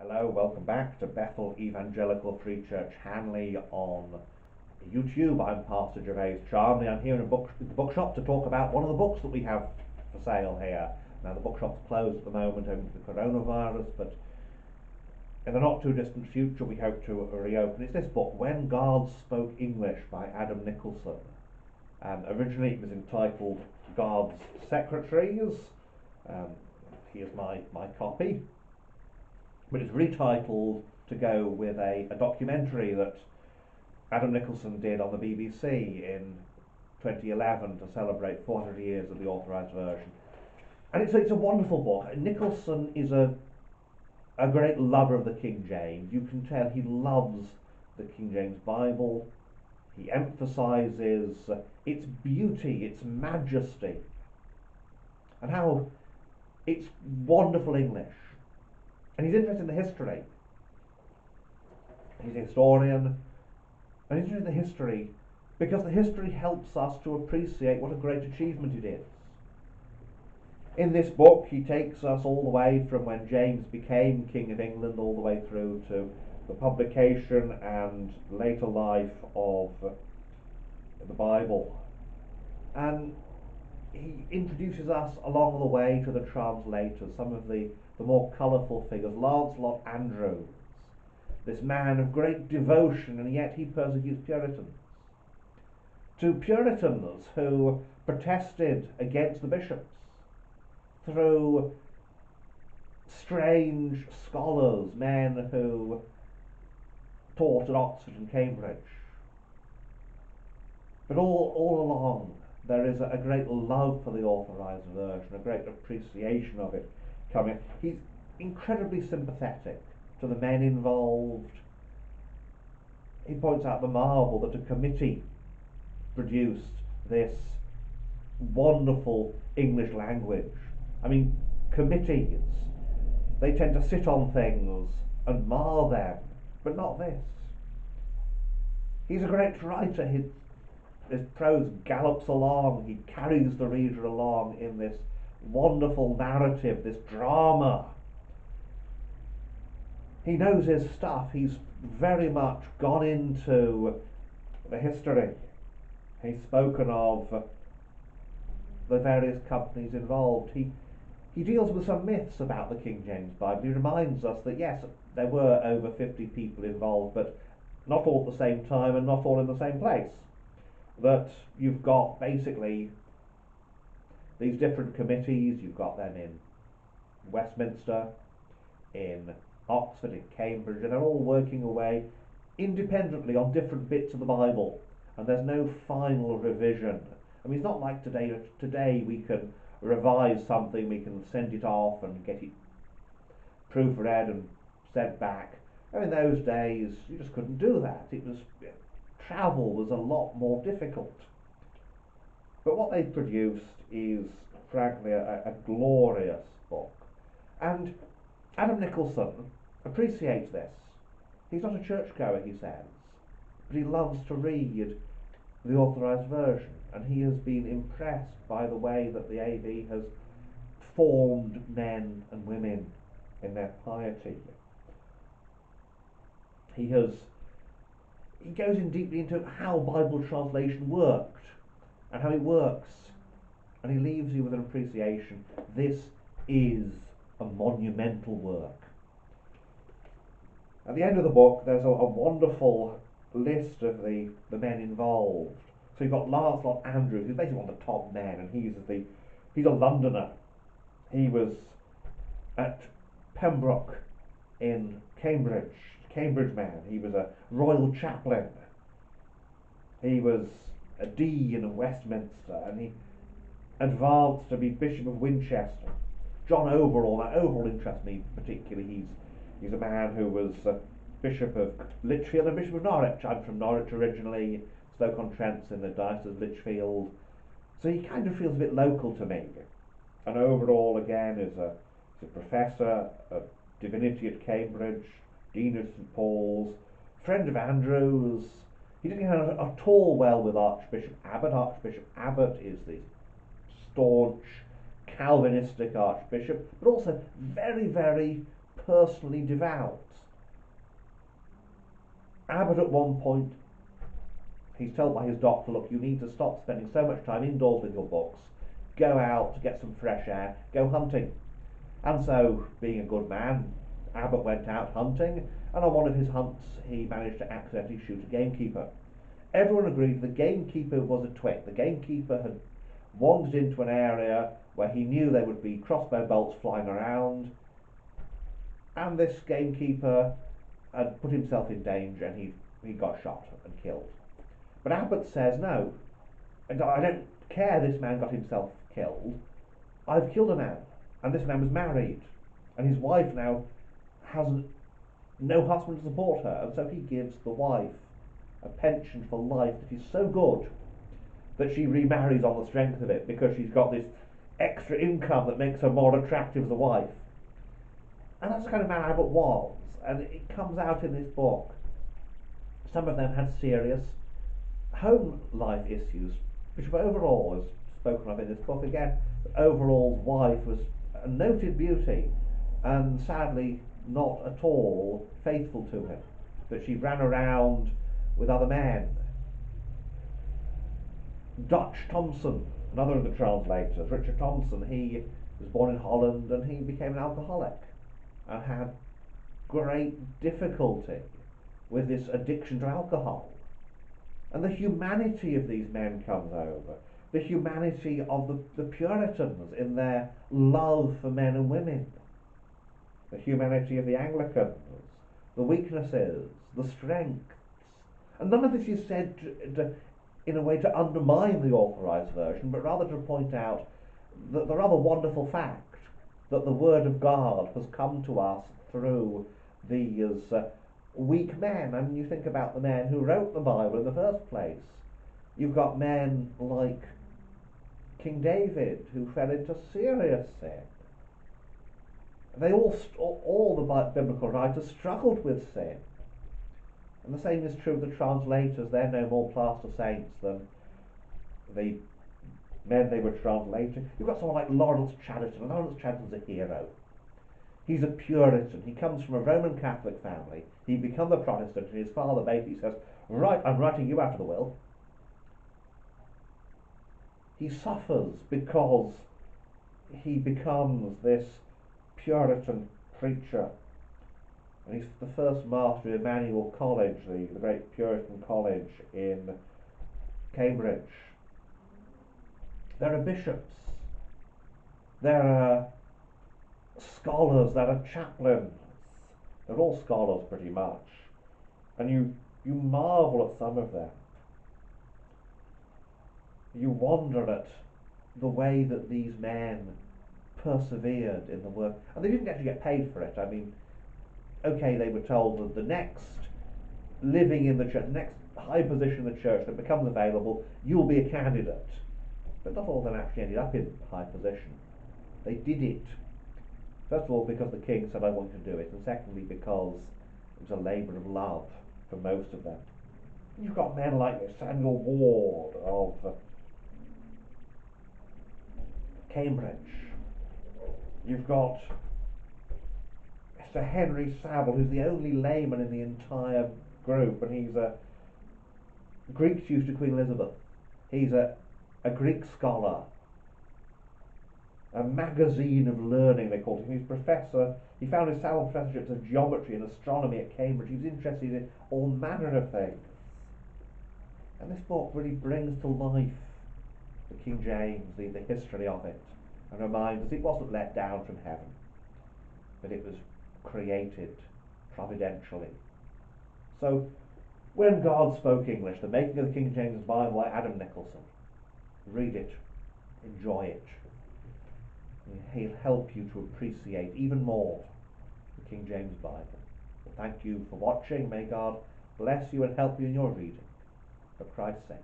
Hello, welcome back to Bethel Evangelical Free Church Hanley on YouTube. I'm Pastor Gervais Charmley. I'm here in the bookshop to talk about one of the books that we have for sale here. Now, the bookshop's closed at the moment owing to the coronavirus, but in the not too distant future we hope to reopen. It's this book, When God Spoke English, by Adam Nicolson. Originally it was entitled God's Secretaries. Here's my copy. But it's retitled to go with a documentary that Adam Nicolson did on the BBC in 2011 to celebrate 400 years of the authorised version. And it's a wonderful book. Nicolson is a great lover of the King James. You can tell he loves the King James Bible. He emphasises its beauty, its majesty, and how it's wonderful English. And he's interested in the history. He's a historian, and he's interested in the history because the history helps us to appreciate what a great achievement it is. In this book, he takes us all the way from when James became King of England all the way through to the publication and later life of the Bible. And he introduces us along the way to the translators, some of the more colourful figures. Lancelot Andrewes, this man of great devotion, and yet he persecutes Puritans. To Puritans who protested against the bishops through strange scholars, men who taught at Oxford and Cambridge. But all along there is a great love for the authorised version, a great appreciation of it coming. He's incredibly sympathetic to the men involved. He points out the marvel that a committee produced this wonderful English language. I mean, committees, they tend to sit on things and mar them, but not this. He's a great writer. His prose gallops along. He carries the reader along in this wonderful narrative, this drama. He knows his stuff. He's very much gone into the history. He's spoken of the various companies involved. He deals with some myths about the King James Bible. He reminds us that yes, there were over 50 people involved, but not all at the same time and not all in the same place. That you've got basically these different committees. You've got them in Westminster, in Oxford, in Cambridge, and they're all working away independently on different bits of the Bible, and there's no final revision. I mean, it's not like today. Today we can revise something, we can send it off and get it proofread and sent back. In those days you just couldn't do that. Travel was a lot more difficult. But what they've produced is, frankly, a glorious book. And Adam Nicolson appreciates this. He's not a churchgoer, he says, but he loves to read the authorised version, and he has been impressed by the way that the AV has formed men and women in their piety. He goes in deeply into how Bible translation worked and how it works, and he leaves you with an appreciation. This is a monumental work. At the end of the book there's a wonderful list of the men involved. So you've got Lancelot Andrewes, who's basically one of the top men, and he's a Londoner. He was at Pembroke in Cambridge man. He was a royal chaplain. He was a dean in Westminster, and he advanced to be Bishop of Winchester. John Overall. Now, Overall interests me particularly. He's a man who was Bishop of Lichfield and Bishop of Norwich. I'm from Norwich originally. Stoke-on-Trent's in the Diocese of Lichfield, so he kind of feels a bit local to me. And Overall again is a professor of divinity at Cambridge, Dean of St Paul's, friend of Andrews. He didn't get on at all well with Archbishop Abbott. Archbishop Abbott is the staunch Calvinistic archbishop, but also very, very personally devout. Abbott at one point, he's told by his doctor, look, you need to stop spending so much time indoors with your books, go out to get some fresh air, go hunting. And so, being a good man, Abbott went out hunting, and on one of his hunts he managed to accidentally shoot a gamekeeper. Everyone agreed the gamekeeper was a twit. The gamekeeper had wandered into an area where he knew there would be crossbow bolts flying around, and this gamekeeper had put himself in danger, and he got shot and killed. But Abbott says, no, I don't care this man got himself killed. I've killed a man, and this man was married, and his wife now has no husband to support her, and so he gives the wife a pension for life that is so good that she remarries on the strength of it, because she's got this extra income that makes her more attractive as a wife. And that's the kind of man Abbott was, and it comes out in this book. Some of them had serious home life issues. Bishop Overall is spoken of in this book again. Overall's wife was a noted beauty, and sadly not at all faithful to him, that she ran around with other men. Dutch Thompson, another of the translators, Richard Thompson, he was born in Holland, and he became an alcoholic and had great difficulty with this addiction to alcohol. And the humanity of these men comes over, the humanity of the Puritans in their love for men and women, the humanity of the Anglicans, the weaknesses, the strengths. And none of this is said in a way to undermine the authorised version, but rather to point out the rather wonderful fact that the Word of God has come to us through these weak men. I mean, you think about the men who wrote the Bible in the first place. You've got men like King David, who fell into serious sin. They all the biblical writers struggled with sin. And the same is true of the translators. They're no more plaster saints than the men they were translating. You've got someone like Lawrence Chatterton. Lawrence Chatterton's a hero. He's a Puritan. He comes from a Roman Catholic family. He becomes a Protestant, and his father basically says, right, I'm writing you out of the will. He suffers because he becomes this Puritan preacher. And he's the first master of Emmanuel College, the great Puritan college in Cambridge. There are bishops. There are scholars, there are chaplains. They're all scholars pretty much. And you marvel at some of them. You wonder at the way that these men persevered in the work. And they didn't actually get paid for it. I mean, okay, they were told that the next living in the church, the next high position in the church that becomes available, you'll be a candidate. But not all of them actually ended up in high position. They did it. First of all, because the king said, I want you to do it, and secondly, because it was a labour of love for most of them. You've got men like Samuel Ward of Cambridge. You've got Sir Henry Savile, who's the only layman in the entire group, and he's a Greek tutor to Queen Elizabeth. He's a Greek scholar, a magazine of learning, they called him. He's professor. He found his Savile professorships of geometry and astronomy at Cambridge. He was interested in all manner of things. And this book really brings to life the King James, the history of it, and reminds us it wasn't let down from heaven, but it was created providentially. So, when God spoke English, the making of the King James Bible by Adam Nicolson, read it, enjoy it. He'll help you to appreciate even more the King James Bible. Well, thank you for watching. May God bless you and help you in your reading. For Christ's sake.